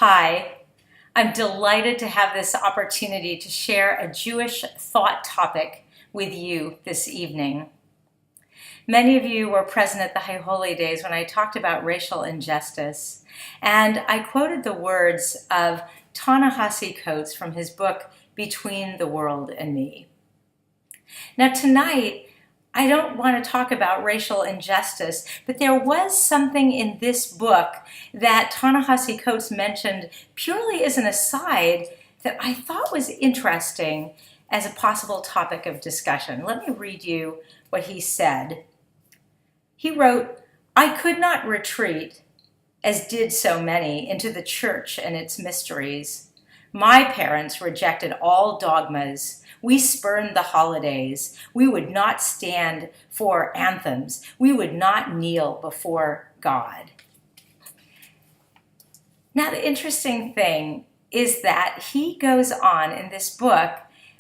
Hi, I'm delighted to have this opportunity to share a Jewish thought topic with you this evening. Many of you were present at the High Holy Days when I talked about racial injustice, and I quoted the words of Ta-Nehisi Coates from his book, Between the World and Me. Now tonight, I don't want to talk about racial injustice, but there was something in this book that Ta-Nehisi Coates mentioned purely as an aside that I thought was interesting as a possible topic of discussion. Let me read you what he said. He wrote, "I could not retreat, as did so many, into the church and its mysteries. My parents rejected all dogmas. We spurned the holidays. We would not stand for anthems. We would not kneel before God." Now, the interesting thing is that he goes on in this book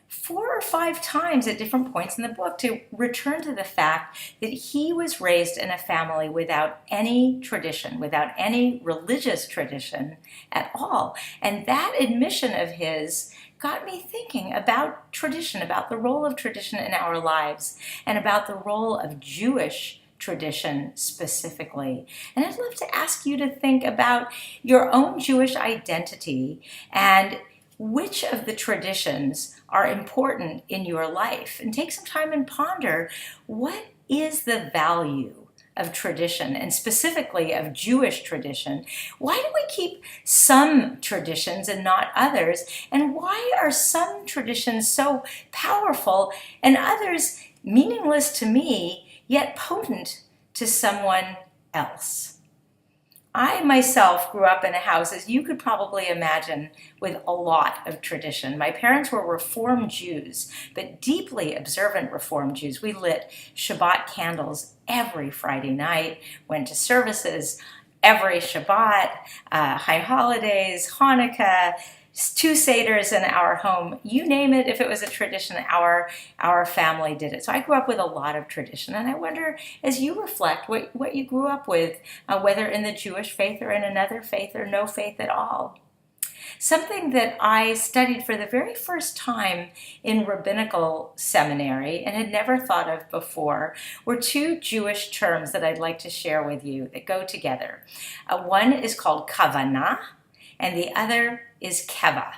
4 or 5 times at different points in the book to return to the fact that he was raised in a family without any tradition, without any religious tradition at all. And that admission of his got me thinking about tradition, about the role of tradition in our lives, and about the role of Jewish tradition specifically. And I'd love to ask you to think about your own Jewish identity and which of the traditions are important in your life, and take some time and ponder what is the value of tradition, and specifically of Jewish tradition. Why do we keep some traditions and not others? And why are some traditions so powerful and others meaningless to me, yet potent to someone else? I myself grew up in a house, as you could probably imagine, with a lot of tradition. My parents were Reform Jews, but deeply observant Reform Jews. We lit Shabbat candles every Friday night, went to services every Shabbat, high holidays, Hanukkah, 2 Seders in our home. You name it, if it was a tradition, our family did it. So I grew up with a lot of tradition, and I wonder, as you reflect, what you grew up with, whether in the Jewish faith or in another faith or no faith at all. Something that I studied for the very first time in rabbinical seminary and had never thought of before were 2 Jewish terms that I'd like to share with you that go together. One is called kavanah, and the other is keva.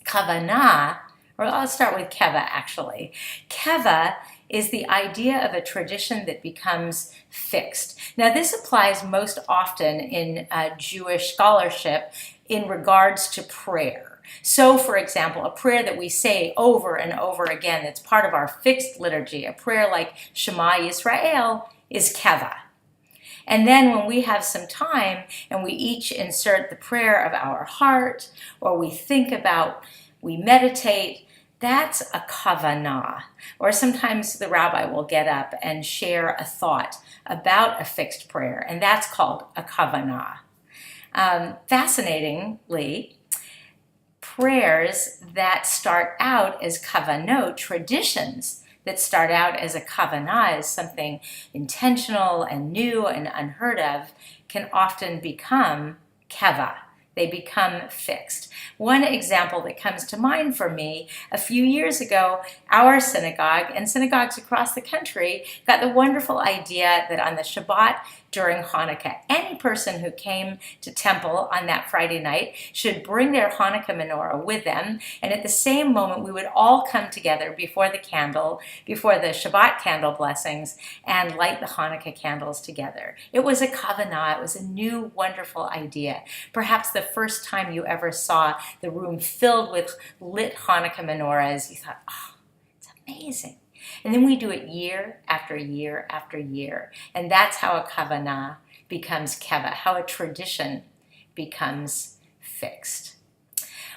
Kavanah, or I'll start with keva actually. Keva is the idea of a tradition that becomes fixed. Now this applies most often in Jewish scholarship in regards to prayer. So, for example, a prayer that we say over and over again that's part of our fixed liturgy, a prayer like Shema Yisrael, is keva. And then when we have some time and we each insert the prayer of our heart, or we think about, we meditate, that's a kavanah. Or sometimes the rabbi will get up and share a thought about a fixed prayer, and that's called a kavanah. Fascinatingly, prayers that start out as kavanot, traditions that start out as a kavanah, as something intentional and new and unheard of, can often become keva. They become fixed. One example that comes to mind for me, a few years ago, our synagogue and synagogues across the country got the wonderful idea that on the Shabbat during Hanukkah, any person who came to temple on that Friday night should bring their Hanukkah menorah with them, and at the same moment we would all come together before the Shabbat candle blessings, and light the Hanukkah candles together. It was a kavanah. It was a new, wonderful idea. Perhaps the first time you ever saw the room filled with lit Hanukkah menorahs, you thought, oh, it's amazing. And then we do it year after year after year. And that's how a kavanah becomes keva, how a tradition becomes fixed.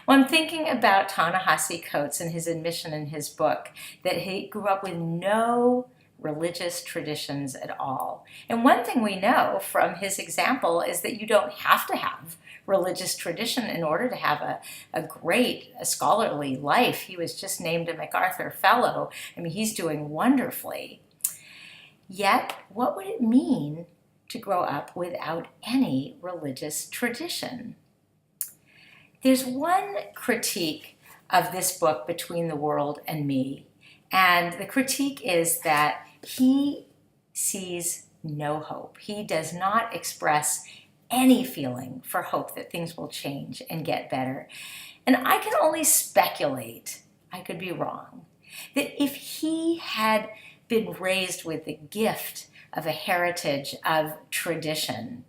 Well, I'm thinking about Ta-Nehisi Coates and his admission in his book that he grew up with no religious traditions at all. And one thing we know from his example is that you don't have to have religious tradition in order to have a great scholarly life. He was just named a MacArthur Fellow. I mean, he's doing wonderfully. Yet, what would it mean to grow up without any religious tradition? There's one critique of this book, Between the World and Me, and the critique is that he sees no hope. He does not express any feeling for hope that things will change and get better. And I can only speculate, I could be wrong, that if he had been raised with the gift of a heritage of tradition,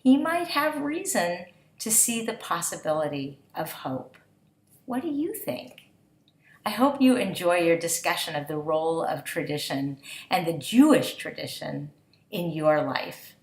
he might have reason to see the possibility of hope. What do you think? I hope you enjoy your discussion of the role of tradition and the Jewish tradition in your life.